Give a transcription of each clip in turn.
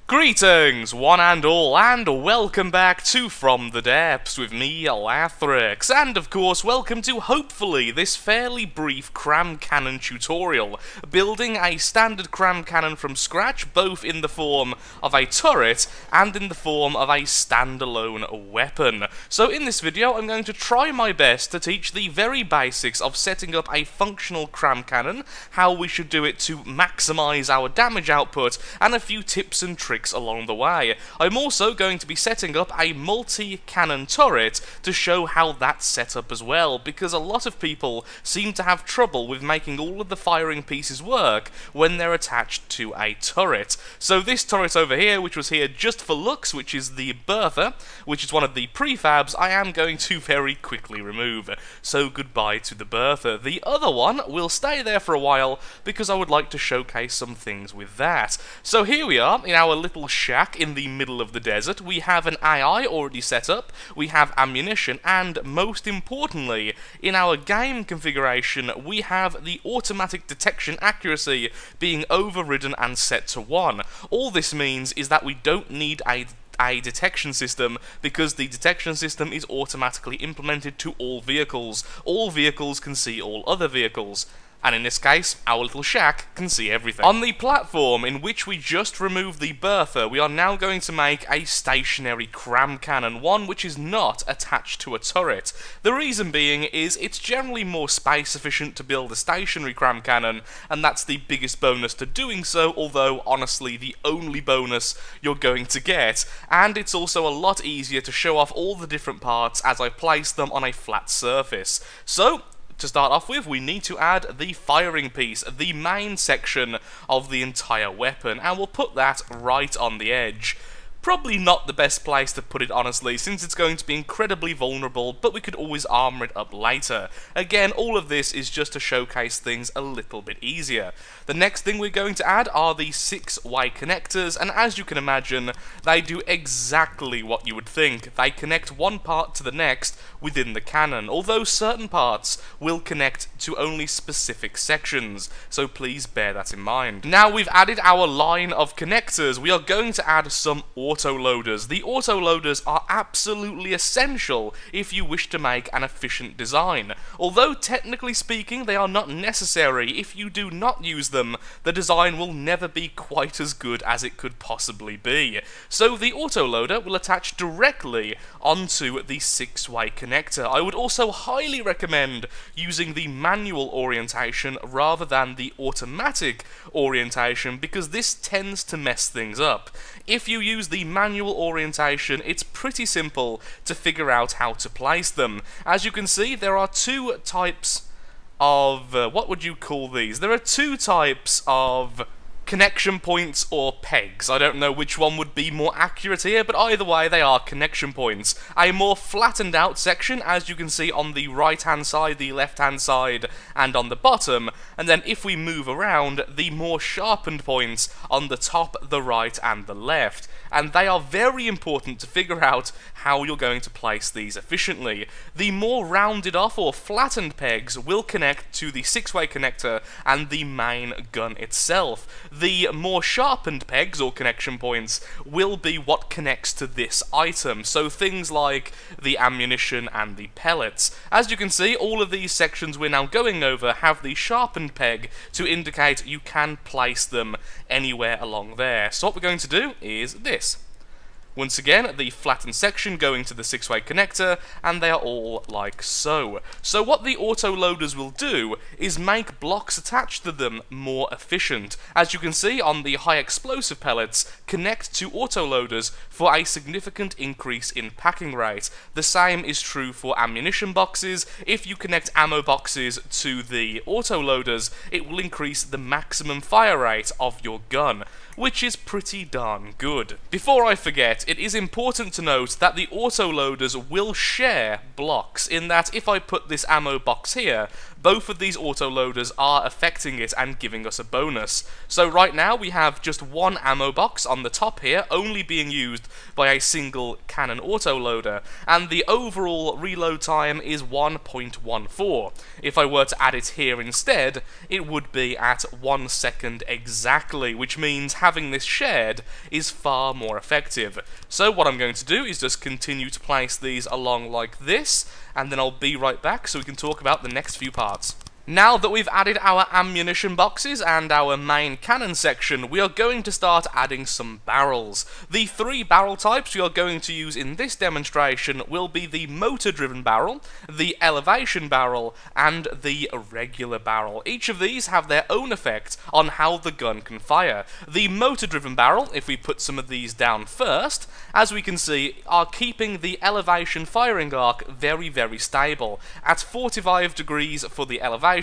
Greetings, one and all, and welcome back to From the Depths with me, Lathrix, and of course, welcome to hopefully this fairly brief Cram Cannon tutorial, building a standard Cram Cannon from scratch, both in the form of a turret and in the form of a standalone weapon. So in this video, I'm going to try my best to teach the very basics of setting up a functional Cram Cannon, how we should do it to maximise our damage output, and a few tips and tricks along the way. I'm also going to be setting up a multi-cannon turret to show how that's set up as well, because a lot of people seem to have trouble with making all of the firing pieces work when they're attached to a turret. So this turret over here, which was here just for looks, which is the Bertha, which is one of the prefabs, I am going to very quickly remove. So goodbye to the Bertha. The other one will stay there for a while, because I would like to showcase some things with that. So here we are, in our little shack in the middle of the desert. We have an AI already set up, we have ammunition, and most importantly, in our game configuration, we have the automatic detection accuracy being overridden and set to 1. All this means is that we don't need a detection system, because the detection system is automatically implemented to all vehicles. All vehicles can see all other vehicles. And in this case, our little shack can see everything. On the platform in which we just removed the Bertha, we are now going to make a stationary Cram Cannon, one which is not attached to a turret. The reason being is it's generally more space efficient to build a stationary Cram Cannon, and that's the biggest bonus to doing so, although honestly the only bonus you're going to get, and it's also a lot easier to show off all the different parts as I place them on a flat surface. So, to start off with, we need to add the firing piece, the main section of the entire weapon, and we'll put that right on the edge. Probably not the best place to put it, honestly, since it's going to be incredibly vulnerable, but we could always armor it up later. Again, all of this is just to showcase things a little bit easier. The next thing we're going to add are the 6-way connectors, and as you can imagine, they do exactly what you would think. They connect one part to the next within the cannon, although certain parts will connect to only specific sections, so please bear that in mind. Now we've added our line of connectors, we are going to add some autoloaders. The autoloaders are absolutely essential if you wish to make an efficient design. Although technically speaking they are not necessary, if you do not use them, the design will never be quite as good as it could possibly be. So the autoloader will attach directly onto the 6-way connector. I would also highly recommend using the manual orientation rather than the automatic orientation, because this tends to mess things up. If you use the manual orientation, it's pretty simple to figure out how to place them. As you can see, there are two types of, what would you call these? There are two types of connection points or pegs. I don't know which one would be more accurate here, but either way they are connection points. A more flattened out section, as you can see on the right hand side, the left hand side, and on the bottom, and then if we move around, the more sharpened points on the top, the right, and the left. And they are very important to figure out how you're going to place these efficiently. The more rounded off or flattened pegs will connect to the 6-way connector and the main gun itself. The more sharpened pegs or connection points will be what connects to this item, so things like the ammunition and the pellets. As you can see, all of these sections we're now going over have the sharpened peg to indicate you can place them anywhere along there. So what we're going to do is this. Once again, the flattened section going to the 6-way connector, and they are all like so. So what the autoloaders will do is make blocks attached to them more efficient. As you can see on the high explosive pellets, connect to autoloaders for a significant increase in packing rate. The same is true for ammunition boxes. If you connect ammo boxes to the autoloaders, it will increase the maximum fire rate of your gun, which is pretty darn good. Before I forget, it is important to note that the autoloaders will share blocks, in that if I put this ammo box here, both of these autoloaders are affecting it and giving us a bonus. So right now we have just one ammo box on the top here, only being used by a single cannon autoloader, and the overall reload time is 1.14. If I were to add it here instead, it would be at 1 second exactly, which means having this shared is far more effective. So what I'm going to do is just continue to place these along like this, and then I'll be right back so we can talk about the next few parts. Now that we've added our ammunition boxes and our main cannon section, we are going to start adding some barrels. The 3 barrel types we are going to use in this demonstration will be the motor-driven barrel, the elevation barrel, and the regular barrel. Each of these have their own effect on how the gun can fire. The motor-driven barrel, if we put some of these down first, as we can see, are keeping the elevation firing arc very, very stable, at 45 degrees for the elevation,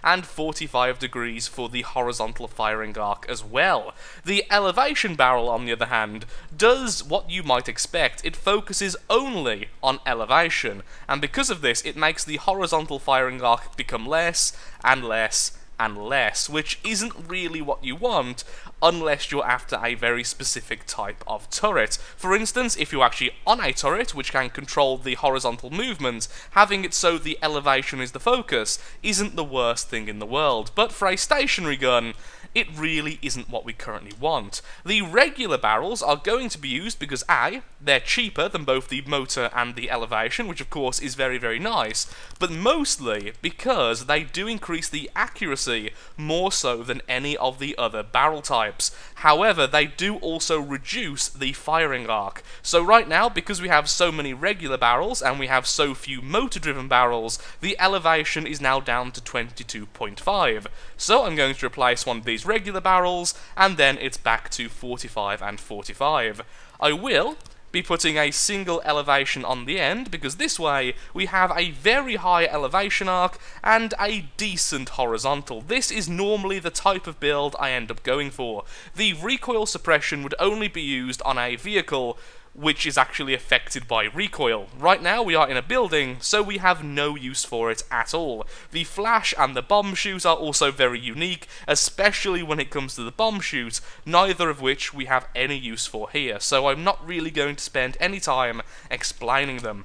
and 45 degrees for the horizontal firing arc as well. The elevation barrel, on the other hand, does what you might expect. It focuses only on elevation, and because of this, it makes the horizontal firing arc become less and less and less, which isn't really what you want unless you're after a very specific type of turret. For instance, if you're actually on a turret which can control the horizontal movement, having it so the elevation is the focus isn't the worst thing in the world, but for a stationary gun, it really isn't what we currently want. The regular barrels are going to be used because A, they're cheaper than both the motor and the elevation, which of course is very, very nice, but mostly because they do increase the accuracy more so than any of the other barrel types. However, they do also reduce the firing arc. So right now, because we have so many regular barrels and we have so few motor-driven barrels, the elevation is now down to 22.5. So I'm going to replace one of these regular barrels, and then it's back to 45 and 45. I will be putting a single elevation on the end, because this way we have a very high elevation arc and a decent horizontal. This is normally the type of build I end up going for. The recoil suppression would only be used on a vehicle which is actually affected by recoil. Right now we are in a building, so we have no use for it at all. The flash and the bomb shoot are also very unique, especially when it comes to the bomb shoot, neither of which we have any use for here, so I'm not really going to spend any time explaining them.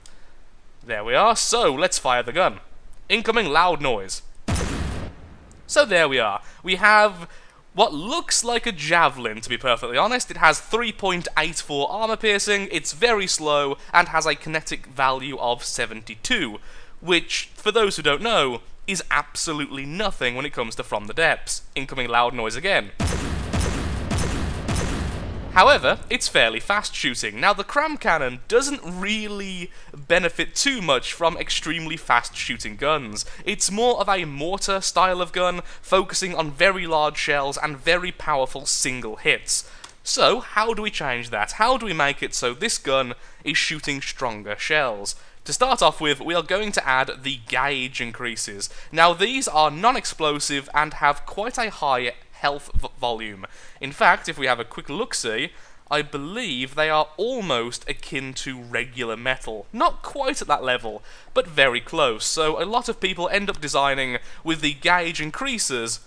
There we are, so let's fire the gun. Incoming loud noise. So there we are. We have what looks like a javelin, to be perfectly honest. It has 3.84 armor piercing, it's very slow, and has a kinetic value of 72, which, for those who don't know, is absolutely nothing when it comes to From the Depths. Incoming loud noise again. However, it's fairly fast shooting. Now, the Cram cannon doesn't really benefit too much from extremely fast shooting guns. It's more of a mortar style of gun, focusing on very large shells and very powerful single hits. So, how do we change that? How do we make it so this gun is shooting stronger shells? To start off with, we are going to add the gauge increases. Now, these are non-explosive and have quite a high health volume. In fact, if we have a quick look-see, I believe they are almost akin to regular metal. Not quite at that level, but very close. So a lot of people end up designing with the gauge increases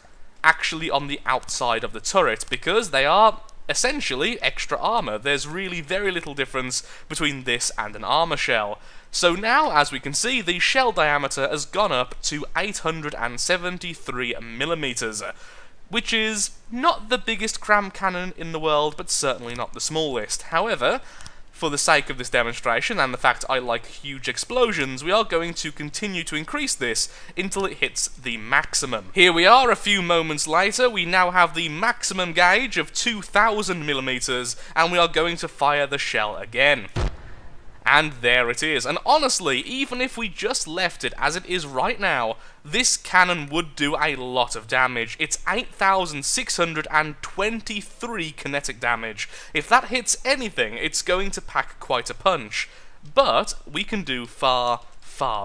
actually on the outside of the turret, because they are essentially extra armor. There's really very little difference between this and an armor shell. So now, as we can see, the shell diameter has gone up to 873mm. Which is not the biggest Cram cannon in the world, but certainly not the smallest. However, for the sake of this demonstration, and the fact I like huge explosions, we are going to continue to increase this until it hits the maximum. Here we are, a few moments later, we now have the maximum gauge of 2000mm, and we are going to fire the shell again. And there it is. And honestly, even if we just left it as it is right now, this cannon would do a lot of damage. It's 8,623 kinetic damage. If that hits anything, it's going to pack quite a punch. But we can do far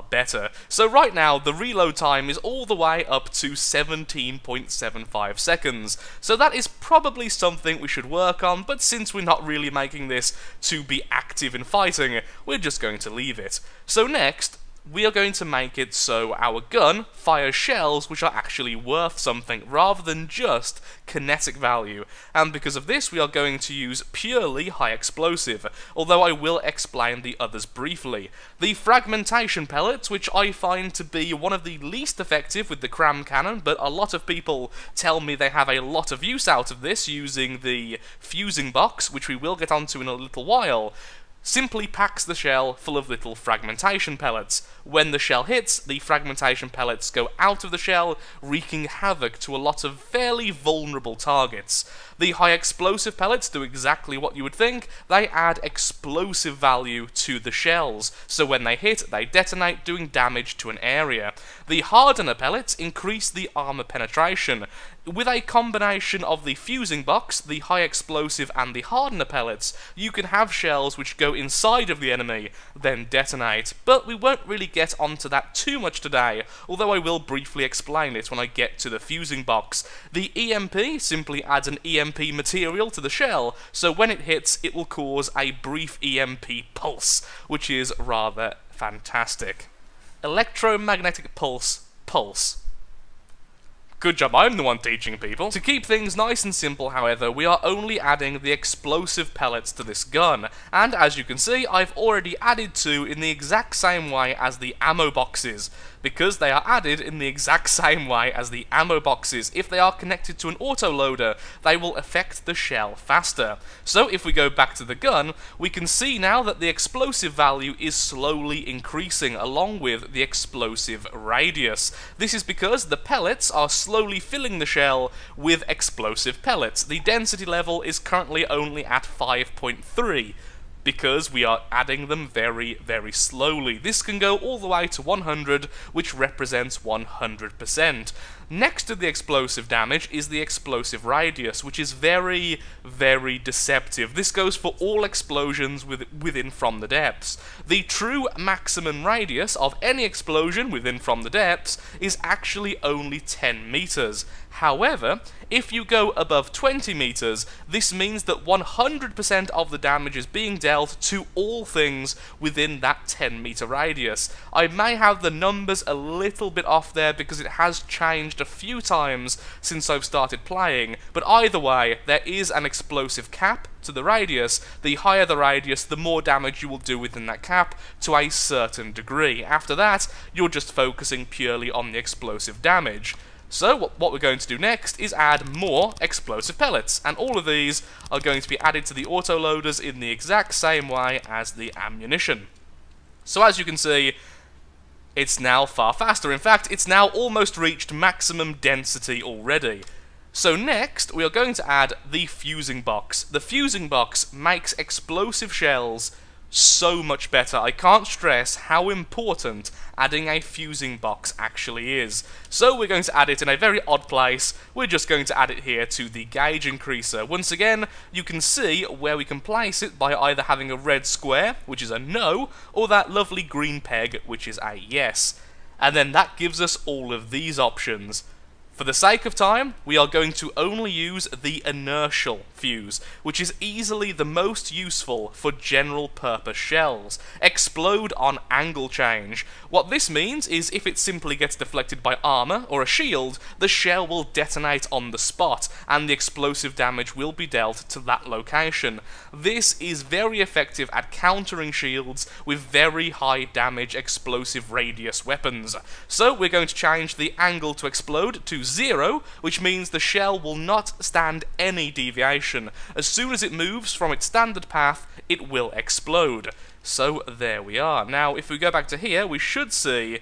better. So right now, the reload time is all the way up to 17.75 seconds. So that is probably something we should work on, but since we're not really making this to be active in fighting, we're just going to leave it. So next, we are going to make it so our gun fires shells which are actually worth something, rather than just kinetic value. And because of this, we are going to use purely high explosive, although I will explain the others briefly. The fragmentation pellets, which I find to be one of the least effective with the Cram cannon, but a lot of people tell me they have a lot of use out of this using the fusing box, which we will get onto in a little while, simply packs the shell full of little fragmentation pellets. When the shell hits, the fragmentation pellets go out of the shell, wreaking havoc to a lot of fairly vulnerable targets. The high explosive pellets do exactly what you would think. They add explosive value to the shells, so when they hit, they detonate, doing damage to an area. The hardener pellets increase the armor penetration. With a combination of the fusing box, the high explosive, and the hardener pellets, you can have shells which go inside of the enemy, then detonate. But we won't really get onto that too much today, although I will briefly explain it when I get to the fusing box. The EMP simply adds an EMP material to the shell, so when it hits, it will cause a brief EMP pulse, which is rather fantastic. Electromagnetic pulse. Good job, I'm the one teaching people. To keep things nice and simple, however, we are only adding the explosive pellets to this gun, and as you can see, I've already added 2 in the exact same way as the ammo boxes. Because they are added in the exact same way as the ammo boxes, if they are connected to an autoloader, they will affect the shell faster. So if we go back to the gun, we can see now that the explosive value is slowly increasing along with the explosive radius. This is because the pellets are slowly filling the shell with explosive pellets. The density level is currently only at 5.3. because we are adding them very, very slowly. This can go all the way to 100, which represents 100%. Next to the explosive damage is the explosive radius, which is very, very deceptive. This goes for all explosions within From the Depths. The true maximum radius of any explosion within From the Depths is actually only 10 meters. However, if you go above 20 meters, this means that 100% of the damage is being dealt to all things within that 10-meter radius. I may have the numbers a little bit off there because it has changed a few times since I've started playing, but either way, there is an explosive cap to the radius. The higher the radius, the more damage you will do within that cap to a certain degree. After that, you're just focusing purely on the explosive damage. So what we're going to do next is add more explosive pellets, and all of these are going to be added to the autoloaders in the exact same way as the ammunition. So as you can see, it's now far faster. In fact, it's now almost reached maximum density already. So next, we are going to add the fusing box. The fusing box makes explosive shells so much better. I can't stress how important adding a fusing box actually is. So we're going to add it in a very odd place. We're just going to add it here to the gauge increaser. Once again, you can see where we can place it by either having a red square, which is a no, or that lovely green peg, which is a yes. And then that gives us all of these options. For the sake of time, we are going to only use the inertial fuse, which is easily the most useful for general purpose shells. Explode on angle change. What this means is if it simply gets deflected by armor or a shield, the shell will detonate on the spot, and the explosive damage will be dealt to that location. This is very effective at countering shields with very high damage explosive radius weapons. So we're going to change the angle to explode to 0, which means the shell will not stand any deviation. As soon as it moves from its standard path, it will explode. So there we are. Now, if we go back to here, we should see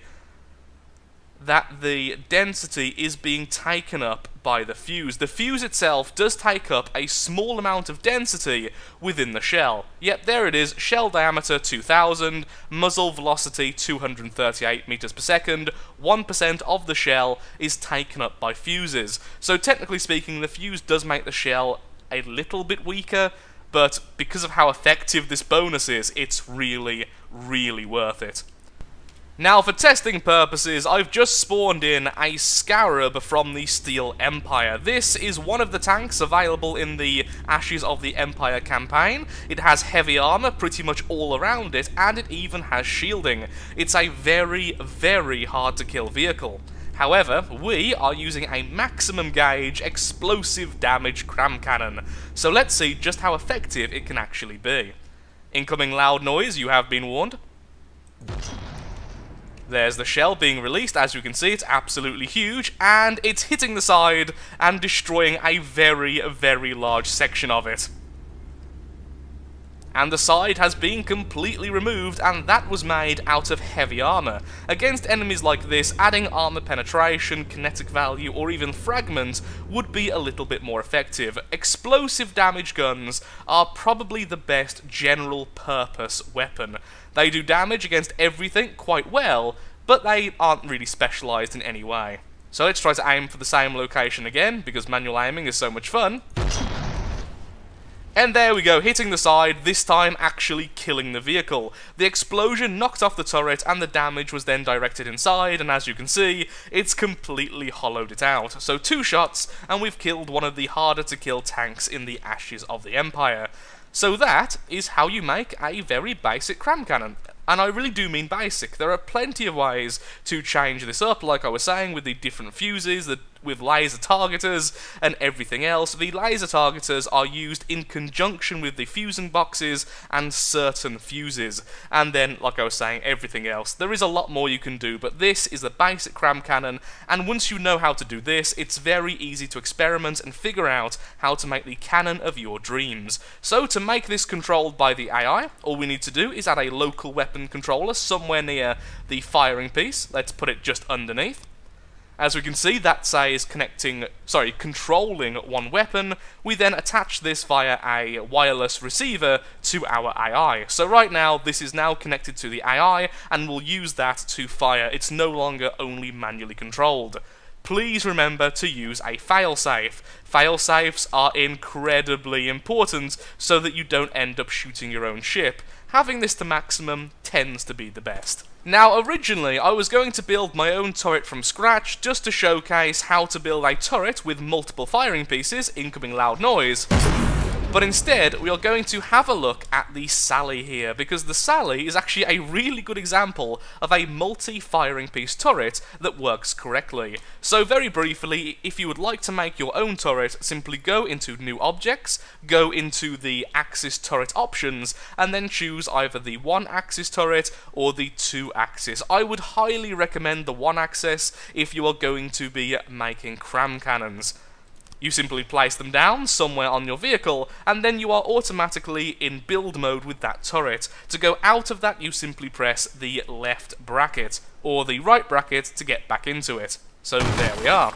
that the density is being taken up by the fuse. The fuse itself does take up a small amount of density within the shell. Yet there it is, shell diameter 2000, muzzle velocity 238 meters per second, 1% of the shell is taken up by fuses. So technically speaking, the fuse does make the shell a little bit weaker, but because of how effective this bonus is, it's really, really worth it. Now, for testing purposes, I've just spawned in a Scarab from the Steel Empire. This is one of the tanks available in the Ashes of the Empire campaign. It has heavy armor pretty much all around it, and it even has shielding. It's a very, very hard to kill vehicle. However, we are using a maximum gauge explosive damage Cram cannon, so let's see just how effective it can actually be. Incoming loud noise, you have been warned. There's the shell being released. As you can see, it's absolutely huge, and it's hitting the side and destroying a very, very large section of it. And the side has been completely removed, and that was made out of heavy armor. Against enemies like this, adding armor penetration, kinetic value, or even fragment would be a little bit more effective. Explosive damage guns are probably the best general purpose weapon. They do damage against everything quite well, but they aren't really specialised in any way. So let's try to aim for the same location again, because manual aiming is so much fun. And there we go, hitting the side, this time actually killing the vehicle. The explosion knocked off the turret, and the damage was then directed inside, and as you can see, it's completely hollowed it out. So 2 shots, and we've killed one of the harder to kill tanks in the Ashes of the Empire. So that is how you make a very basic Cram cannon. And I really do mean basic. There are plenty of ways to change this up, like I was saying, with the different fuses, with laser targeters, and everything else. The laser targeters are used in conjunction with the fusing boxes and certain fuses. And then, like I was saying, everything else. There is a lot more you can do, but this is the basic Cram cannon, and once you know how to do this, it's very easy to experiment and figure out how to make the cannon of your dreams. So, to make this controlled by the AI, all we need to do is add a local weapon controller somewhere near the firing piece. Let's put it just underneath. As we can see, that says controlling one weapon. We then attach this via a wireless receiver to our AI. So right now, this is now connected to the AI, and we'll use that to fire. It's no longer only manually controlled. Please remember to use a failsafe. Failsafes are incredibly important so that you don't end up shooting your own ship. Having this to maximum tends to be the best. Now, originally, I was going to build my own turret from scratch just to showcase how to build a turret with multiple firing pieces, incoming loud noise. But instead, we are going to have a look at the Sally here, because the Sally is actually a really good example of a multi-firing piece turret that works correctly. So very briefly, if you would like to make your own turret, simply go into New Objects, go into the Axis Turret options, and then choose either the 1-axis turret or the 2-axis. I would highly recommend the 1-axis if you are going to be making Cram cannons. You simply place them down somewhere on your vehicle, and then you are automatically in build mode with that turret. To go out of that, you simply press the left bracket, or the right bracket to get back into it. So there we are.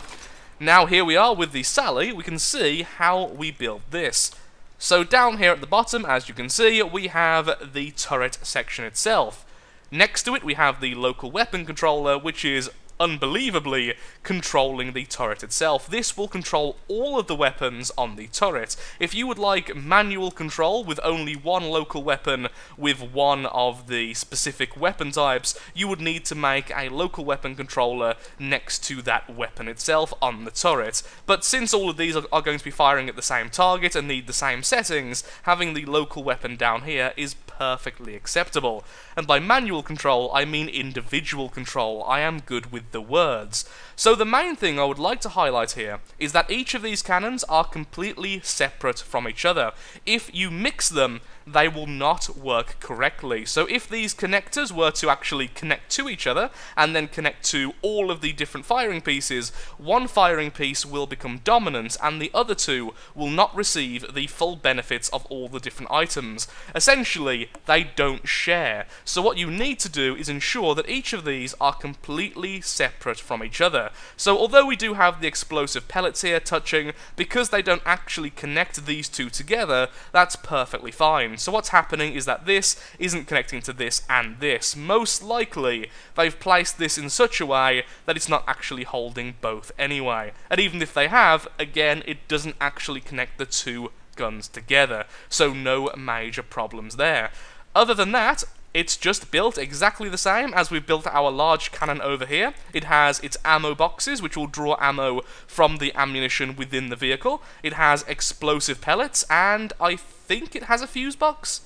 Now here we are with the Sally. We can see how we build this. So down here at the bottom, as you can see, we have the turret section itself. Next to it, we have the local weapon controller, which is unbelievably controlling the turret itself. This will control all of the weapons on the turret. If you would like manual control with only one local weapon with one of the specific weapon types, you would need to make a local weapon controller next to that weapon itself on the turret. But since all of these are going to be firing at the same target and need the same settings, having the local weapon down here is perfectly acceptable. And by manual control, I mean individual control. I am good with the words. So the main thing I would like to highlight here is that each of these cannons are completely separate from each other. If you mix them, they will not work correctly. So if these connectors were to actually connect to each other and then connect to all of the different firing pieces, one firing piece will become dominant and the other two will not receive the full benefits of all the different items. Essentially, they don't share. So what you need to do is ensure that each of these are completely separate from each other. So although we do have the explosive pellets here touching, because they don't actually connect these two together, that's perfectly fine. So what's happening is that this isn't connecting to this and this. Most likely, they've placed this in such a way that it's not actually holding both anyway. And even if they have, again, it doesn't actually connect the two guns together. So no major problems there. Other than that, It's just built exactly the same as we've built our large cannon over here. It has its ammo boxes, which will draw ammo from the ammunition within the vehicle. It has explosive pellets, and I think it has a fuse box.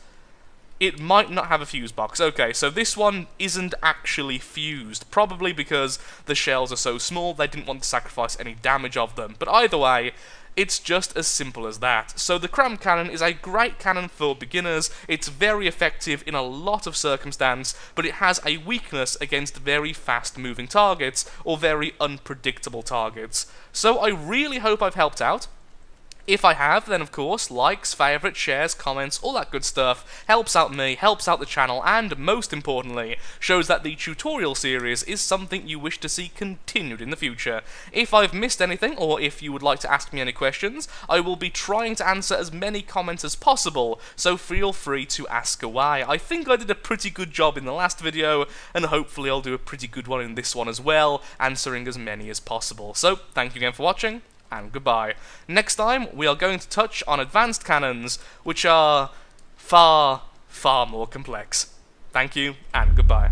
It might not have a fuse box. Okay, so this one isn't actually fused, probably because the shells are so small they didn't want to sacrifice any damage of them. But either way, it's just as simple as that. So the Cram cannon is a great cannon for beginners. It's very effective in a lot of circumstance, but it has a weakness against very fast-moving targets or very unpredictable targets. So I really hope I've helped out. If I have, then of course, likes, favourites, shares, comments, all that good stuff helps out me, helps out the channel, and most importantly, shows that the tutorial series is something you wish to see continued in the future. If I've missed anything, or if you would like to ask me any questions, I will be trying to answer as many comments as possible, so feel free to ask away. I think I did a pretty good job in the last video, and hopefully I'll do a pretty good one in this one as well, answering as many as possible. So, thank you again for watching, and goodbye. Next time, we are going to touch on advanced cannons, which are far, far more complex. Thank you, and goodbye.